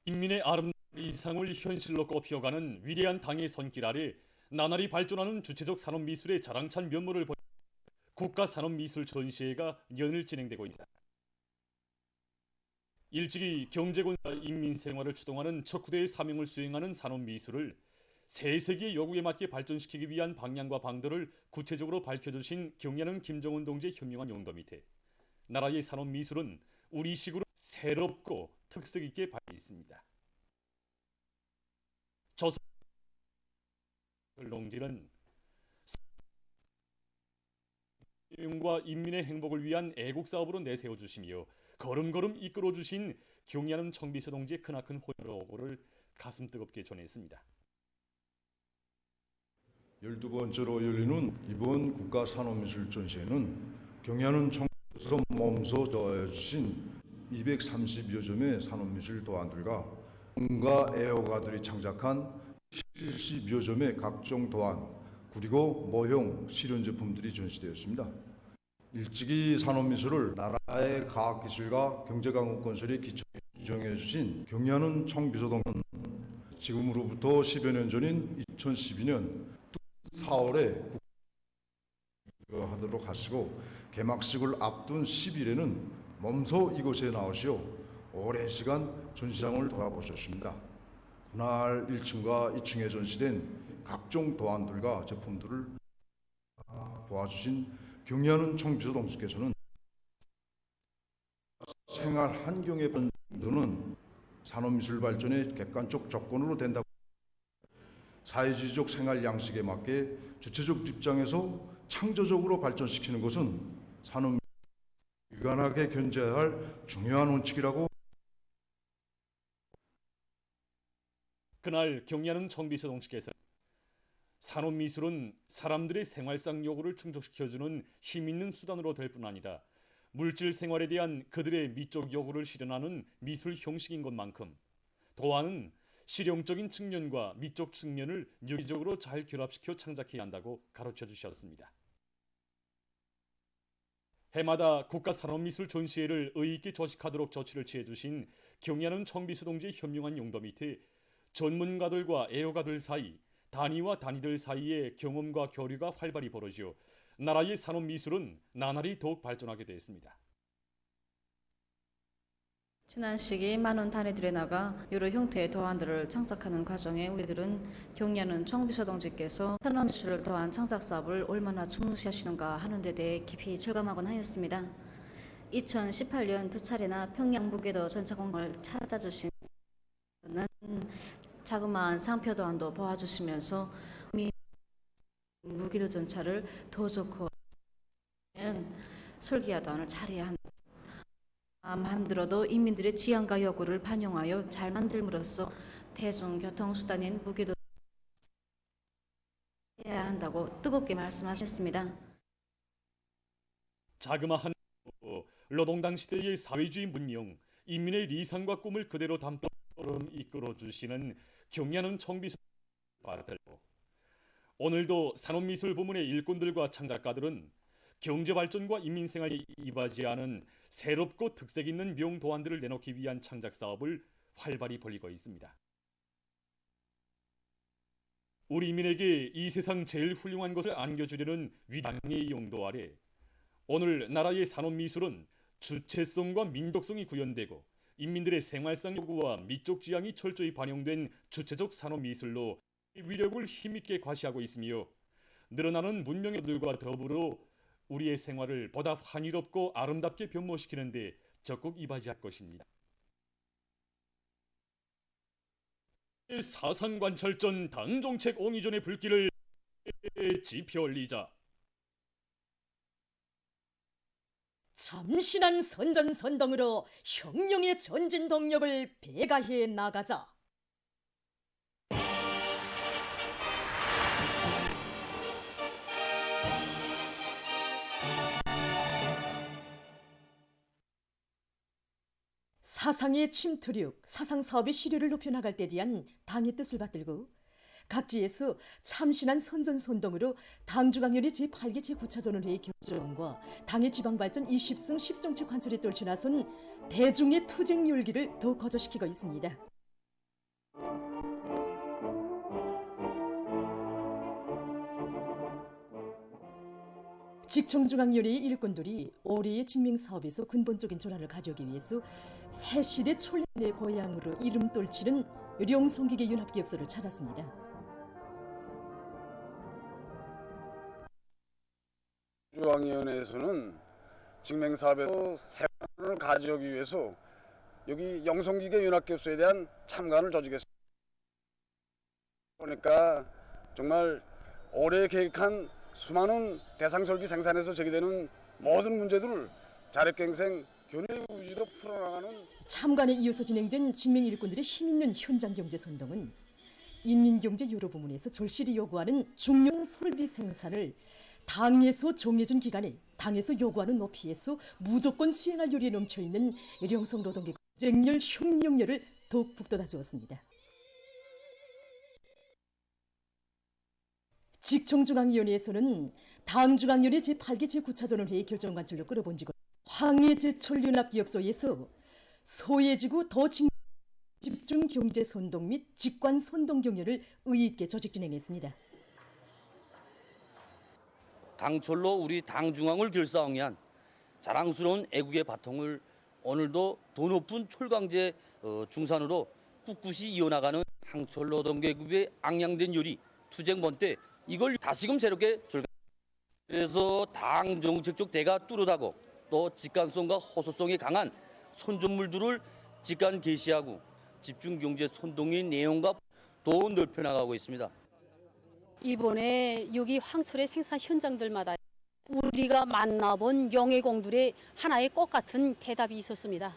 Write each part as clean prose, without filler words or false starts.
인민의 아름다운 이상을 현실로 꼽혀가는 위대한 당의 손길 아래 나날이 발전하는 주체적 산업미술의 자랑찬 면모를 보여 국가산업미술 전시회가 연일 진행되고 있다. 일찍이 경제권사 인민생활을 추동하는 척후대의 사명을 수행하는 산업미술을 새 세기의 요구에 맞게 발전시키기 위한 방향과 방도를 구체적으로 밝혀주신 경야는 김정은 동지의 현명한 용도 밑에 나라의 산업미술은 우리식으로 새롭고 특색 있게 발휘 있습니다. 조선 농지는 과 인민의 행복을 위한 애국 사업으로 내세워 주시며 걸음걸음 이끌어 주신 경야는 청비서 동지의 크나큰 호의를 가슴 뜨겁게 전했습니다. 12번째로 열리는 이번 국가산업미술 전시회는 경야는 청비서 몸소 더해 주신 230여 점의 산업미술 도안들과 온갖 애호가들이 창작한 70여 점의 각종 도안 그리고 모형 실현 제품들이 전시되었습니다. 일찍이 산업미술을 나라의 과학기술과 경제강국 건설의 기초에 지정해 주신 경야는 청비서동은 지금으로부터 10여 년 전인 2012년 4월에 하도록 하시고 개막식을 앞둔 10일에는 몸소 이곳에 나오시어 오랜 시간 전시장을 돌아보셨습니다. 그날 1층과 2층에 전시된 각종 도안들과 제품들을 도와주신 경야는 청비서 동지께서는 생활 환경의 변화는 산업미술 발전의 객관적 조건으로 된다고 사회주의적 생활 양식에 맞게 주체적 입장에서 창조적으로 발전시키는 것은 산업미술을 유관하게 견제해야 할 중요한 원칙이라고. 그날 경야는 청비서 동지께서 산업미술은 사람들의 생활상 요구를 충족시켜주는 힘 있는 수단으로 될 뿐 아니라 물질 생활에 대한 그들의 미적 요구를 실현하는 미술 형식인 것만큼 도안은 실용적인 측면과 미적 측면을 유기적으로 잘 결합시켜 창작해야 한다고 가르쳐 주셨습니다. 해마다 국가산업미술 전시회를 의의 있게 조식하도록 조치를 취해 주신 경야는 청비서 동지의 현명한 용도 밑에 전문가들과 애호가들 사이 단위와 단위들 사이의 경험과 교류가 활발히 벌어지어 나라의 산업미술은 나날이 더욱 발전하게 되었습니다. 지난 시기 많은 단위들에 나가 여러 형태의 도안들을 창작하는 과정에 우리들은 경야는 청비서 동지께서 산업미술을 더한 창작 사업을 얼마나 중시하시는가 하는 데 대해 깊이 철감하곤 하였습니다. 2018년 두 차례나 평양 무게도 전차 공간을 찾아주신 자그마한 상표 도안도 보아주시면서 무기도 전차를 더 좋고 설계야 도안을 잘해야 한다. 만들어도 인민들의 지향과 요구를 반영하여 잘 만들므로써 대중교통수단인 무기도 해야 한다고 뜨겁게 말씀하셨습니다. 자그마한 노동당 시대의 사회주의 문명, 인민의理想과 꿈을 그대로 담도록 이끌어 주시는 경야는 청비서 받들고 오늘도 산업미술 부문의 일꾼들과 창작가들은 경제발전과 인민생활에 이바지하는 새롭고 특색 있는 명도안들을 내놓기 위한 창작 사업을 활발히 벌이고 있습니다. 우리 인민에게 이 세상 제일 훌륭한 것을 안겨주려는 위당의 용도 아래 오늘 나라의 산업미술은 주체성과 민족성이 구현되고 인민들의 생활상 요구와 미적 지향이 철저히 반영된 주체적 산업미술로 위력을 힘있게 과시하고 있으며 늘어나는 문명의 들과 더불어 우리의 생활을 보다 환희롭고 아름답게 변모시키는 데 적극 이바지할 것입니다. 사상관철전 당정책 옹이전의 불길을 지펴 올리자. 참신한 선전선동으로 혁명의 전진 동력을 배가해 나가자. 사상의 침투력, 사상사업의 시류를 높여나갈 때 대한 당의 뜻을 받들고 각지에서 참신한 선전선동으로 당중앙위원회 제8기 제9차전원회의 결정과 당의 지방발전 20승 10정책 관철에 떨쳐 나선 대중의 투쟁 열기를 더 거저시키고 있습니다. 직청중앙위원회의 일꾼들이 올해의 직맹사업에서 근본적인 전환을 가져오기 위해서 새시대 촌의 고향으로 이름 떨치는 룡송기계 연합기업소를 찾았습니다. 중앙위원회에서는 직맹사업에서 새로를 가져오기 위해서 여기 영송기계 연합기업소에 대한 참관을 조직했습니다. 보니까 정말 올해 계획한 수많은 대상설비 생산에서 제기되는 모든 문제들을 자력갱생 견해의지로 풀어나가는. 참관에 이어서 진행된 직맹 일꾼들의 힘있는 현장 경제 선동은 인민경제 여러 부문에서 절실히 요구하는 중요한 설비 생산을 당에서 정해준 기간에 당에서 요구하는 높이에서 무조건 수행할 요리에 넘쳐있는 령성 노동계 쟁렬 혁명열을 더욱 북돋아 주었습니다. 직청중앙위원회에서는 당중앙위원회 제8기 제9차전원회의 결정관철로 끌어본 직원 황해제철연합기업소에서 소외지구 더 집중경제선동 및 직관선동 경로를 의의 있게 조직 진행했습니다. 강철로 우리 당중앙을 결사항한 자랑스러운 애국의 바통을 오늘도 더 높은 철강제 중산으로 꿋꿋이 이어나가는 항철노동계급의 앙양된 요리 투쟁번 때 이걸 다시금 새롭게 그래서 당 정책적 대가 뚜렷하고 또 직관성과 호소성이 강한 선전물들을 직관 개시하고 집중경제 선동의 내용과 더 넓혀나가고 있습니다. 이번에 여기 황철의 생산 현장들마다 우리가 만나본 영예공들의 하나의 꽃 같은 대답이 있었습니다.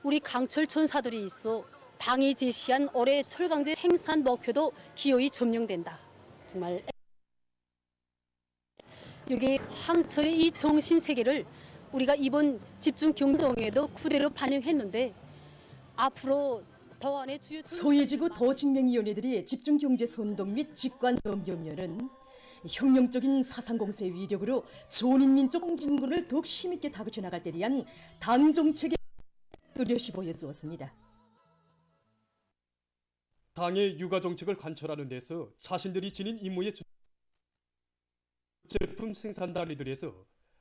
우리 강철 전사들이 있어 당이 제시한 올해 철강제 생산 목표도 기어이 점령된다. 정말 여기 황철의 이 정신 세계를 우리가 이번 집중 경동에도 그대로 반영했는데 앞으로 더안의 주요 소외지구 도직맹위원회들이 집중경제선동 및 직관dom경련은 혁명적인 사상공세의 위력으로 전인민족 공진군을 더욱 힘있게 다그쳐 나갈 때 대한 당 정책의 뚜렷이 보여주었습니다. 당의 육아 정책을 관철하는 데서 자신들이 지닌 임무의 제품 생산 단위들에서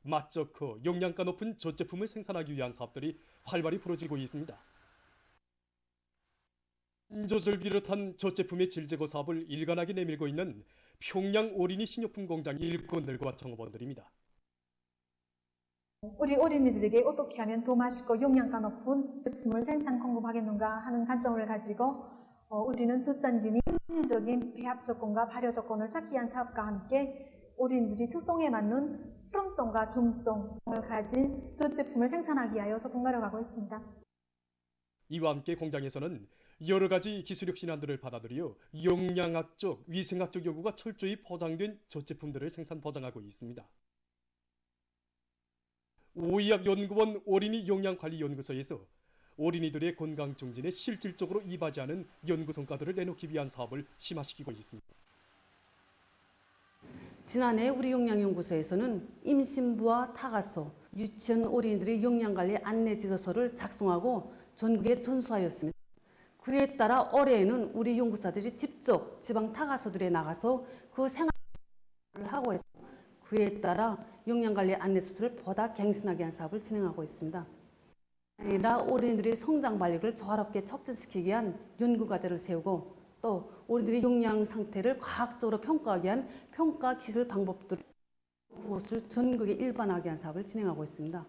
맛 좋고 영양가 높은 젖제품을 생산하기 위한 사업들이 활발히 벌어지고 있습니다. 인조를 비롯한 젖제품의 질제고 사업을 일관하게 내밀고 있는 평양 어린이 식료품 공장 일꾼들과 종업원들입니다. 우리 어린이들에게 어떻게 하면 더 맛있고 영양가 높은 제품을 생산 공급하겠는가 하는 관점을 가지고 우리는 젖산균이 합리적인 배합 조건과 발효 조건을 찾기 위한 사업과 함께 어린이들이 특성에 맞는 실험성과 점성을 가진 젖제품을 생산하기 위하여 적극 노력하고 있습니다. 이와 함께 공장에서는 여러 가지 기술력 신안들을 받아들여 영양학적, 위생학적 요구가 철저히 포장된 젖제품들을 생산 보장하고 있습니다. 오의학연구원 어린이 영양관리연구소에서 어린이들의 건강 증진에 실질적으로 이바지하는 연구 성과들을 내놓기 위한 사업을 심화시키고 있습니다. 지난해 우리 영양연구소에서는 임신부와 타가소, 유치원 어린이들의 영양관리 안내지도서를 작성하고 전국에 전수하였습니다. 그에 따라 올해에는 우리 연구사들이 직접 지방 타가소들에 나가서 그 생활을 하고 있습니다. 그에 따라 영양관리 안내서들을 보다 갱신하게 한 사업을 진행하고 있습니다. 아니라 어린이들의 성장 발육을 조화롭게 촉진시키기 위한 연구과제를 세우고 또 어린이들의 영양 상태를 과학적으로 평가하기 위한 평가 기술 방법들 그것을 전국에 일반화하게 한 사업을 진행하고 있습니다.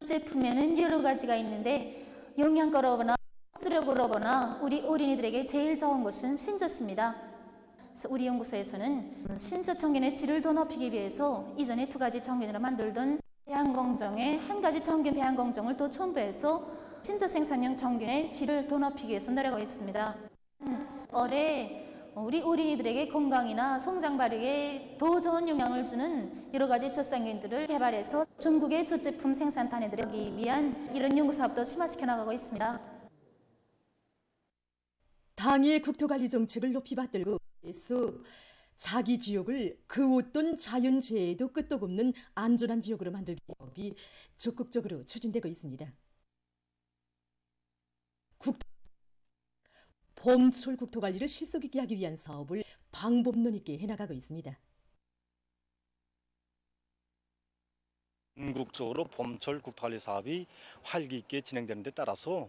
제품에는 여러 가지가 있는데 영양가로거나 수력으로거나 우리 어린이들에게 제일 좋은 것은 신젖입니다. 그래서 우리 연구소에서는 신젖 청균의 질을 더 높이기 위해서 이전에 2가지 청균으로 만들던 배양공정에 한 가지 청균 배양공정을 또 첨부해서 신젖 생산용 청균의 질을 더 높이기 위해서 노력하고 있습니다. 올해 우리 어린이들에게 건강이나 성장 발육에 더 좋은 영향을 주는 여러 가지 젖산균들을 개발해서 전국의 젖제품 생산 단위들을 하기 위한 이런 연구사업도 심화시켜 나가고 있습니다. 당의 국토관리 정책을 높이 받들고 해서 자기 지역을 그 어떤 자연재해에도 끄떡없는 안전한 지역으로 만들기 법이 적극적으로 추진되고 있습니다. 봄철 국토관리를 실속 있게 하기 위한 사업을 방법론 있게 해나가고 있습니다. 전국적으로 봄철 국토관리 사업이 활기 있게 진행되는 데 따라서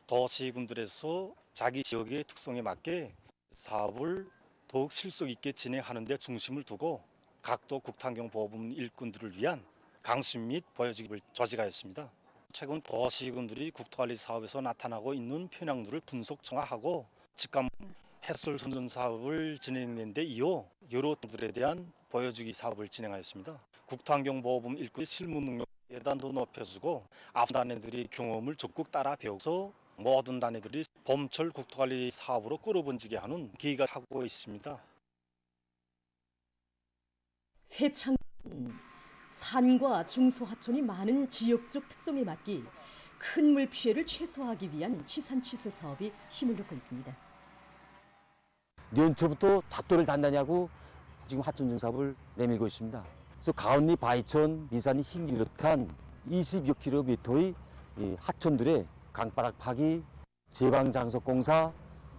도시군들에서 자기 지역의 특성에 맞게 사업을 더욱 실속 있게 진행하는 데 중심을 두고 각도 국토환경보호部문 일꾼들을 위한 강습 및 보여주기를 저지하였습니다. 최근 도시군들이 국토관리 사업에서 나타나고 있는 편향들을 분석 정화하고 직감 해설 선전 사업을 진행하는 데 이어 여러 분들에 대한 보여주기 사업을 진행하였습니다. 국토환경보호부문 일꾼의 실무 능력에 더 높여주고 앞 단위들이 경험을 적극 따라 배워서 모든 단위들이 봄철 국토관리 사업으로 끌어번지게 하는 계기가 하고 있습니다. 회창은 산과 중소하천이 많은 지역적 특성에 맞게 큰 물 피해를 최소화하기 위한 치산치수 사업이 힘을 놓고 있습니다. 연초부터 잡도를 단단히 하고 지금 하천 증사업을 내밀고 있습니다. 그래서 가온리, 바이천, 미산이 흰 비롯한 20여 킬로미터의 하천들의 강바닥 파기, 제방장석 공사,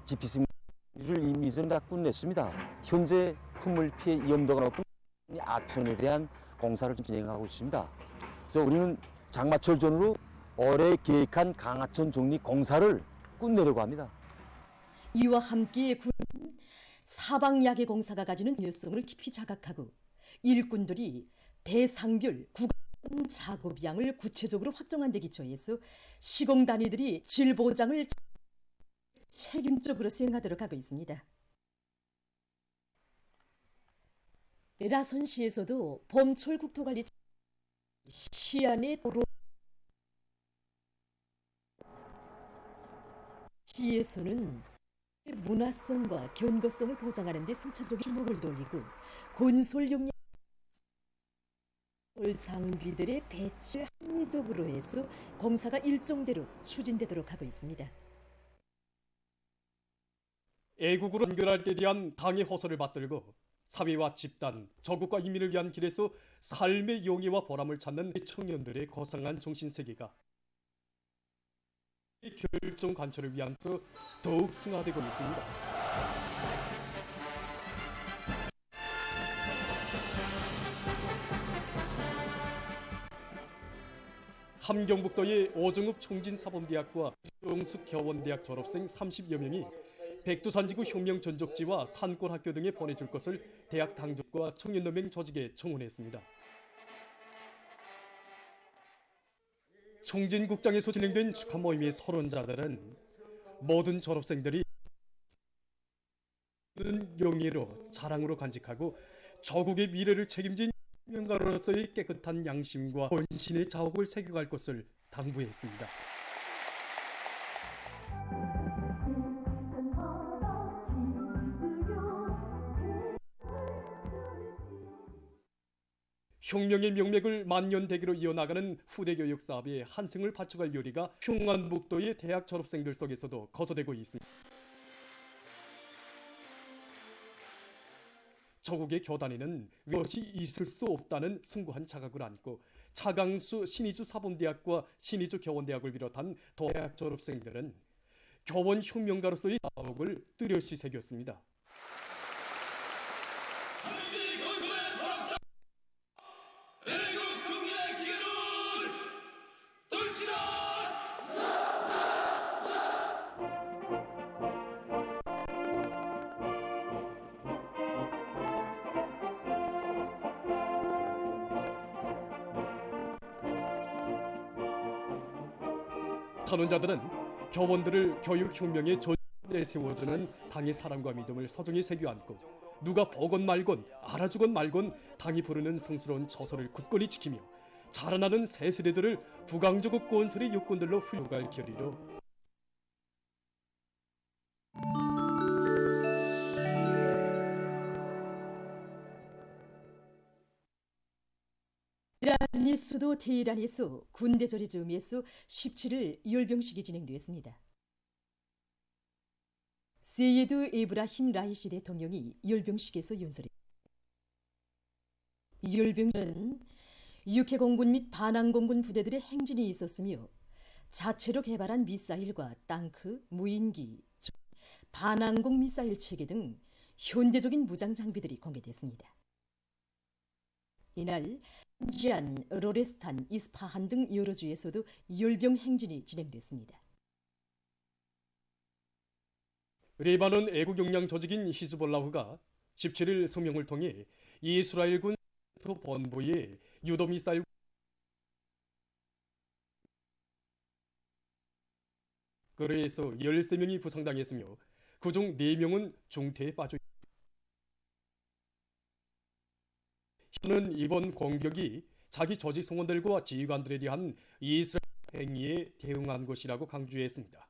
지피승을 이미 다 끝냈습니다. 현재 큰물 피해 위험도가 높은 하천에 대한 공사를 진행하고 있습니다. 그래서 우리는 장마철 전후로 올해 계획한 강하천 정리 공사를 끝내려고 합니다. 이와 함께 군은 사방야계 공사가 가지는 중요성을 깊이 자각하고 일꾼들이 대상별 구간 작업량을 구체적으로 확정한 데 기초해서 시공 단위들이 질 보장을 책임적으로 수행하도록 하고 있습니다. 라손시에서도 봄철 국토관리 시안의 도로 시에서는 문화성과 견고성을 보장하는 데 순차적인 주목을 돌리고 건설 용량 장비들의 배치를 합리적으로 해서 공사가 일정대로 추진되도록 하고 있습니다. 애국으로 연결할 때 대한 당의 호소를 받들고 사회와 집단, 저국과 인민을 위한 길에서 삶의 용의와 보람을 찾는 청년들의 고상한 정신세계가 결정 관철을 위함서 더욱 승화되고 있습니다. 함경북도의 오정읍 총진사범대학과 영숙겨원대학 졸업생 30여 명이 백두산지구 혁명 전적지와 산골학교 등에 보내줄 것을 대학 당적과 청년연맹 조직에 청원했습니다. 총진국장에서 진행된 축하 모임의 서론자들은 모든 졸업생들이 명예로 자랑으로 간직하고 조국의 미래를 책임진 혁명가로서의 깨끗한 양심과 본신의 자옥을 새겨갈 것을 당부했습니다. 혁명의 명맥을 만년대기로 이어나가는 후대교육 사업에 한승을 바쳐갈 요리가 평안북도의 대학 졸업생들 속에서도 거저되고 있습니다. 저국의 교단에는 이것이 있을 수 없다는 숭고한 자각을 안고 차강수 신의주 사범대학과 신의주 교원대학을 비롯한 대학 졸업생들은 교원 혁명가로서의 자옥을 뚜렷이 새겼습니다. 탄원자들은 교원들을 교육혁명의 전에 세워주는 당의 사랑과 믿음을 서정히 새겨 안고 누가 보건 말건 알아주건 말건 당이 부르는 성스러운 처소를 굳건히 지키며 자라나는 새 세대들을 부강조국 건설의 요건들로 훌륭할 결의로 이란의 수도 테헤란에서 군대절의 즈음에서 17일 열병식이 진행되었습니다. 세예드 에브라힘 라이시 대통령이 열병식에서 연설했습니다. 열병은 육해공군 및 반항공군 부대들의 행진이 있었으며 자체로 개발한 미사일과 땅크, 무인기, 반항공 미사일 체계 등 현대적인 무장 장비들이 공개됐습니다. 이날 지안, 로레스탄, 이스파한 등 여러 주에서도 열병 행진이 진행됐습니다. 레바논 애국 역량 조직인 히즈볼라흐가 17일 성명을 통해 이스라엘군 본부에 유도미사일 거래에서 13명이 부상당했으며 그중 4명은 중태에 빠져 있습니다. 현은 이번 공격이 자기 조직 성원들과 지휘관들에 대한 이스라엘 행위에 대응한 것이라고 강조했습니다.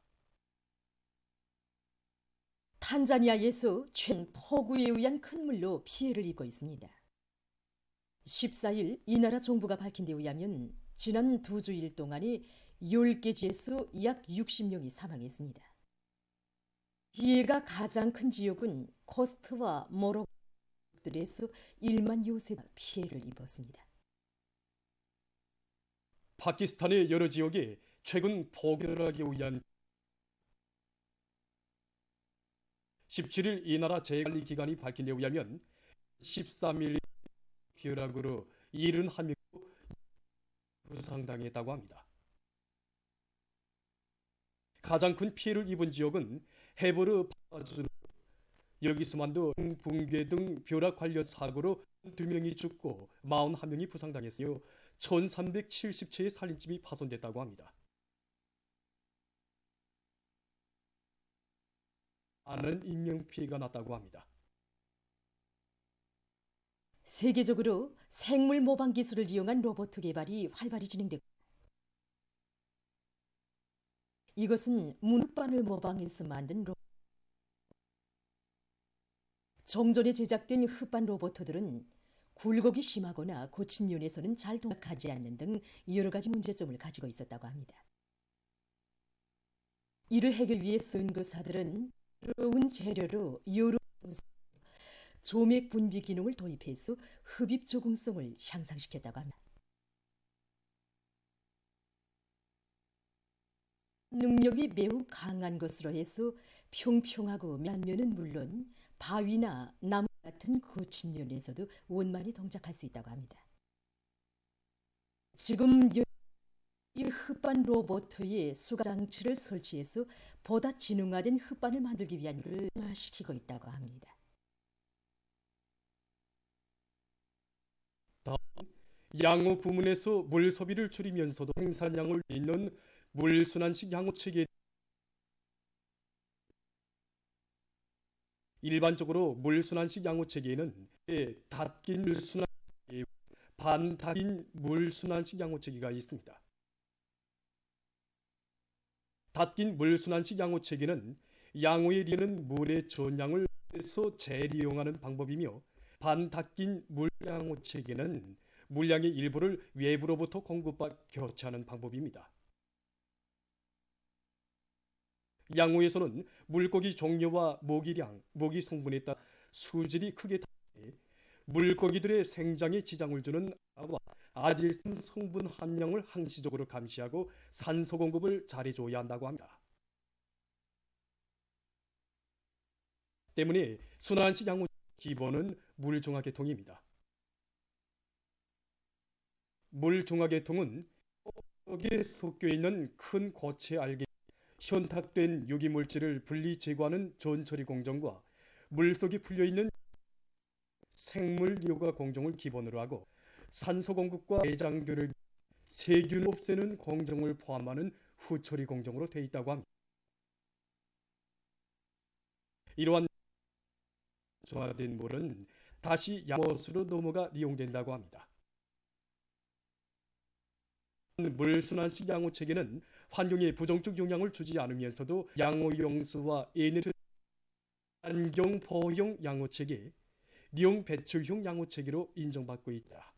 탄자니아에서 최근 폭우에 의한 큰 물로 피해를 입고 있습니다. 14일 이 나라 정부가 밝힌 데 의하면 지난 2주일 동안에 10개 지에서 약 60명이 사망했습니다. 피해가 가장 큰 지역은 코스트와 모로들에서 1만 요새가 피해를 입었습니다. 파키스탄의 여러 지역에 최근 폭염에 의한 17일 이 나라 재해관리기관이 밝힌 데 의하면 13일 벼락으로 71명이 부상당했다고 합니다. 가장 큰 피해를 입은 지역은 헤버르 파주, 여기서만도 붕괴 등 벼락 관련 사고로 2명이 죽고 41명이 부상당했으며 1370채의 살림집이 파손됐다고 합니다. 많은 인명피해가 났다고 합니다. 세계적으로 생물 모방 기술을 이용한 로봇 개발이 활발히 진행되고 이것은 문흙반을 모방해서 만든 로봇. 정전에 제작된 흙반 로봇들은 굴곡이 심하거나 고친 면에서는 잘 동작하지 않는 등 여러 가지 문제점을 가지고 있었다고 합니다. 이를 해결 위해 연구사들은 새로운 재료로 여러 조맥 분비 기능을 도입해서 흡입 적응성을 향상시켰다고 합니다. 능력이 매우 강한 것으로 해서 평평하고 면면은 물론 바위나 나무 같은 거친 면에서도 원만히 동작할 수 있다고 합니다. 지금 이 흙반 로봇의 수가 장치를 설치해서 보다 지능화된 흙반을 만들기 위한 일을 시키고 있다고 합니다. 다음, 양호 부문에서 물 소비를 줄이면서도 생산량을 있는 물순환식 양호 체계. 일반적으로 물순환식 양호 체계에는 닫힌 물순환, 반닫힌 물순환식 양호 체계가 있습니다. 닫힌 물순환식 양호 체계는 양호에 되는 물의 전량을 해서 재利用하는 방법이며, 반닫힌 물 양호 체계는 물량의 일부를 외부로부터 공급받아 교체하는 방법입니다. 양호에서는 물고기 종류와 모기량, 모기 성분에 따라 수질이 크게 다르니 물고기들의 생장에 지장을 주는 아질산 성분 함량을 항시적으로 감시하고 산소 공급을 잘해줘야 한다고 합니다. 때문에 순환식 양호 기본은 물중화계통입니다. 물중화계통은 속에 섞여 있는 큰 고체 알게 현탁된 유기물질을 분리 제거하는 전처리 공정과 물속에 풀려있는 생물 요가 공정을 기본으로 하고 산소 공급과 내장교를 세균 없애는 공정을 포함하는 후처리 공정으로 되어 있다고 합니다. 이러한 중화된 물은 다시 양호수로 넘어가 이용된다고 합니다. 물순환식 양호 체계는 환경에 부정적 영향을 주지 않으면서도 양호용수와 에너지 환경 보호형 양호 체계, 니용 배출형 양호 체계로 인정받고 있다.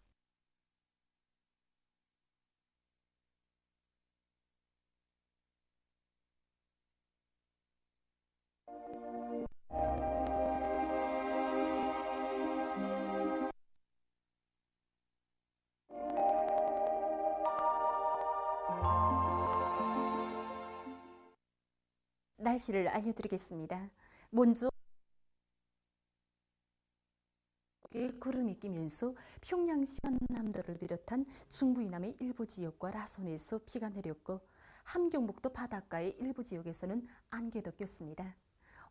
날씨를 알려드리겠습니다. 먼저 구름이 끼면서 평양시 남도를 비롯한 중부 이남의 일부 지역과 라손에서 비가 내렸고 함경북도 바닷가의 일부 지역에서는 안개도 꼈습니다.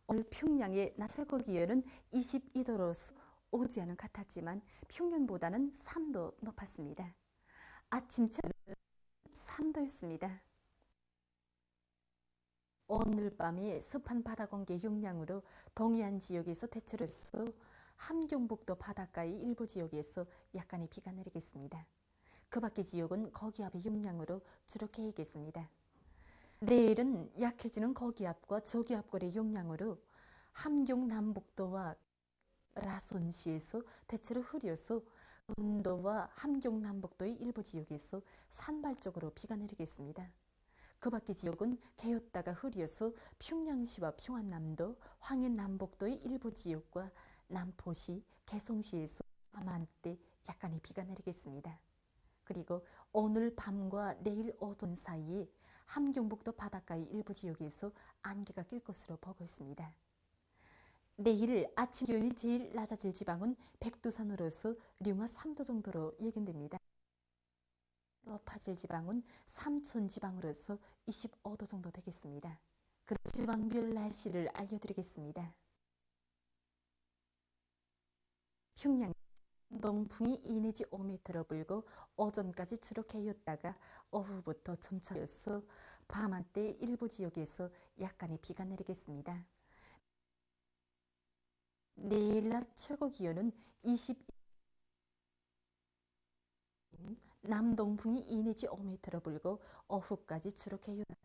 오늘 평양의 낮 최고 기온은 22도로서 오지 않은 같았지만 평년보다는 3도 높았습니다. 아침 최고는 3도였습니다. 오늘 밤에 습한 바다 공기 영향으로 동해안 지역에서 대체로서 함경북도 바닷가의 일부 지역에서 약간의 비가 내리겠습니다. 그 밖의 지역은 거기압의 영향으로 주로 개이겠습니다. 내일은 약해지는 거기압과 저기압골의 영향으로 함경 남북도와 라손시에서 대체로 흐려서 음도와 함경 남북도의 일부 지역에서 산발적으로 비가 내리겠습니다. 그 밖의 지역은 개었다가 흐려서 평양시와 평안남도, 황해 남북도의 일부 지역과 남포시, 개성시에서 밤한때 약간의 비가 내리겠습니다. 그리고 오늘 밤과 내일 오전 사이에 함경북도 바닷가의 일부 지역에서 안개가 낄 것으로 보고 있습니다. 내일 아침 기온이 제일 낮아질 지방은 백두산으로서 령화 3도 정도로 예견됩니다. 높아질 지방은 삼촌 지방으로서 25도 정도 되겠습니다. 그럼 지방별 날씨를 알려드리겠습니다. 평양 동풍이 2 내지 5m로 불고 오전까지 주로 개였다가 오후부터 점차여서 밤한때 일부 지역에서 약간의 비가 내리겠습니다. 내일 낮 최고 기온은 20 남동풍이 2 내지 5m로 불고 오후까지 주로 개였다가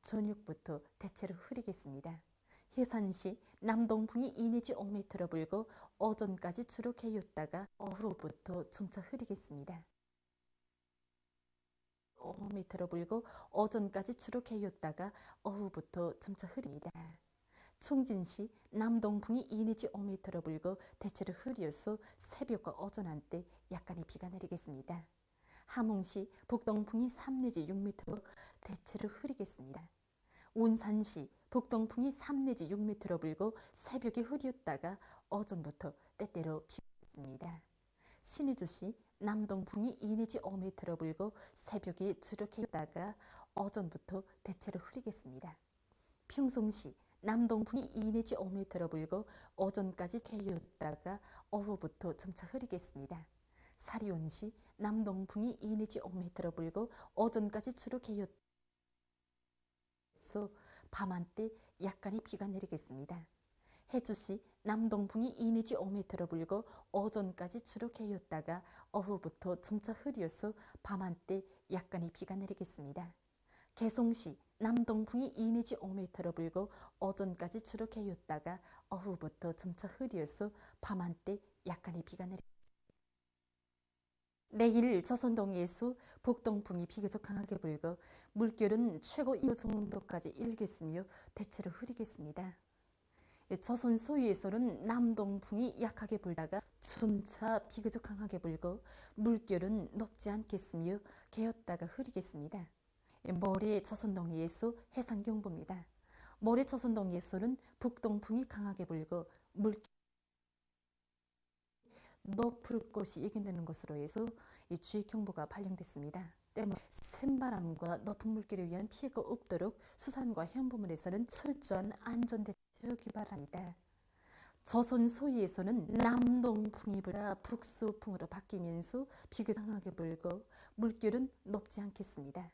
저녁부터 대체로 흐리겠습니다. 해산시 남동풍이 2 내지 5m로 불고 오전까지 주로 개였다가 오후부터 점차 흐리겠습니다. 5m로 불고 오전까지 주로 개였다가 오후부터 점차 흐립니다. 총진시 남동풍이 2 내지 5m로 불고 대체로 흐려서 새벽과 오전 한때 약간의 비가 내리겠습니다. 함흥시 북동풍이 3 내지 6m로 대체로 흐리겠습니다. 온산시 북동풍이 3 내지 6m로 불고 새벽에 흐렸다가 오전부터 때때로 비겠습니다. 신의주시 남동풍이 2 내지 5m로 불고 새벽에 주로 개었다가 오전부터 대체로 흐리겠습니다. 평송시 남동풍이 2 내지 5m로 불고 오전까지 개었다가 오후부터 점차 흐리겠습니다. 사리온시 남동풍이 2 내지 5m로 불고 오전까지 주로 개었다가 밤한때 약간의 비가 내리겠습니다. 해주시 남동풍이 2 내지 5m로 불고 오전까지 주로 개었다가 오후부터 점차 흐려서 밤한때 약간의 비가 내리겠습니다. 개송시 남동풍이 2 내지 5m로 불고 오전까지 주로 개었다가 오후부터 점차 흐려서 밤한때 약간의 비가 내리겠습니다. 내일 조선동해에서 북동풍이 비교적 강하게 불고 물결은 최고 2호 정도까지 일겠으며 대체로 흐리겠습니다. 조선 소유에서는 남동풍이 약하게 불다가 점차 비교적 강하게 불고 물결은 높지 않겠으며 개었다가 흐리겠습니다. 모레 조선동해에서 해상경보입니다. 모레 조선동해에서는 북동풍이 강하게 불고 물결 높을 것이 예견되는 것으로 해서 이 주의경보가 발령됐습니다. 때문에 센바람과 높은 물결에 의한 피해가 없도록 수산과 해안부문에서는 철저한 안전대책이 바랍니다. 조선 소위에서는 남동풍이 불다 북서풍으로 바뀌면서 비교적 강하게 불고 물결은 높지 않겠습니다.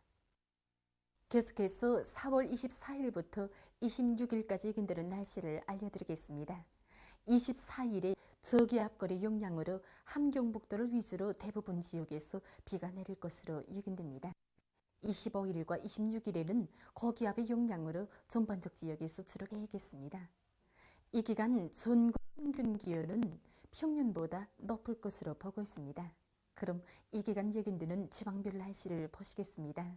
계속해서 4월 24일부터 26일까지 예견되는 날씨를 알려드리겠습니다. 24일에 저기압골의 영향으로 함경북도를 위주로 대부분 지역에서 비가 내릴 것으로 예견됩니다. 25일과 26일에는 고기압의 영향으로 전반적 지역에서 주로 개겠습니다. 이 기간 전국 평균 기온은 평년보다 높을 것으로 보고 있습니다. 그럼 이 기간 예견되는 지방별 날씨를 보시겠습니다.